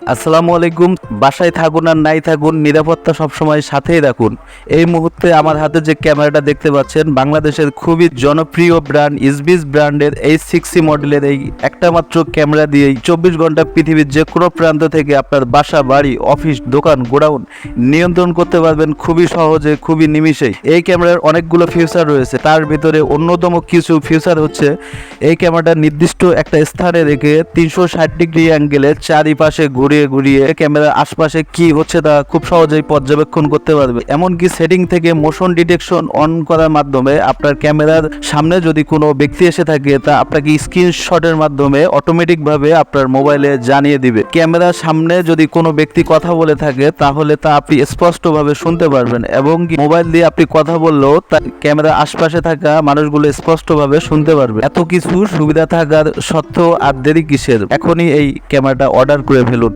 আসসালামু আলাইকুম। বাসায় থাকুন আর নাই থাকুন, নিরাপত্তা সবসময় সাথেই রাখুন। এই মুহূর্তে আমার হাতে যে ক্যামেরাটা দেখতে পাচ্ছেন, বাংলাদেশের খুবই জনপ্রিয় ব্র্যান্ড ইসবিস ব্র্যান্ডের H60 মডেলের এই একটা মাত্র ক্যামেরা দিয়েই 24 ঘন্টা পৃথিবীর যে কোনো প্রান্ত থেকে আপনার বাসা, বাড়ি, অফিস, দোকান, গোডাউন নিয়ন্ত্রণ করতে পারবেন খুবই সহজে, খুবই নিমিষেই। এই ক্যামেরার অনেকগুলো ফিচার রয়েছে, তার ভিতরে অন্যতম কিছু ফিচার হচ্ছে এই ক্যামেরাটা নির্দিষ্ট একটা স্থানে রেখে 360 ডিগ্রি অ্যাঙ্গেলে চারিপাশে ঘুরিয়ে ঘুরিয়ে ক্যামেরার আশপাশে কি হচ্ছে তা খুব সহজেই পর্যবেক্ষণ করতে পারবে। এমনকি সেটিং থেকে মোশন ডিটেকশন অন করার মাধ্যমে আপনার ক্যামেরার সামনে যদি কোনো ব্যক্তি এসে থাকে তা আপনাকে স্ক্রিনশটের মাধ্যমে অটোমেটিকভাবে আপনার মোবাইলে জানিয়ে দিবে। ক্যামেরার সামনে যদি কোনো ব্যক্তি কথা বলে থাকে তাহলে তা আপনি স্পষ্টভাবে শুনতে পারবেন, এবং মোবাইল দিয়ে আপনি কথা বললেও তা ক্যামেরার আশপাশে থাকা মানুষগুলো স্পষ্টভাবে শুনতে পারবে। এত কিছু সুবিধা থাকার সত্ত্বেও আর দেরি কিসের? এখনই এই ক্যামেরাটা অর্ডার করে ফেলুন।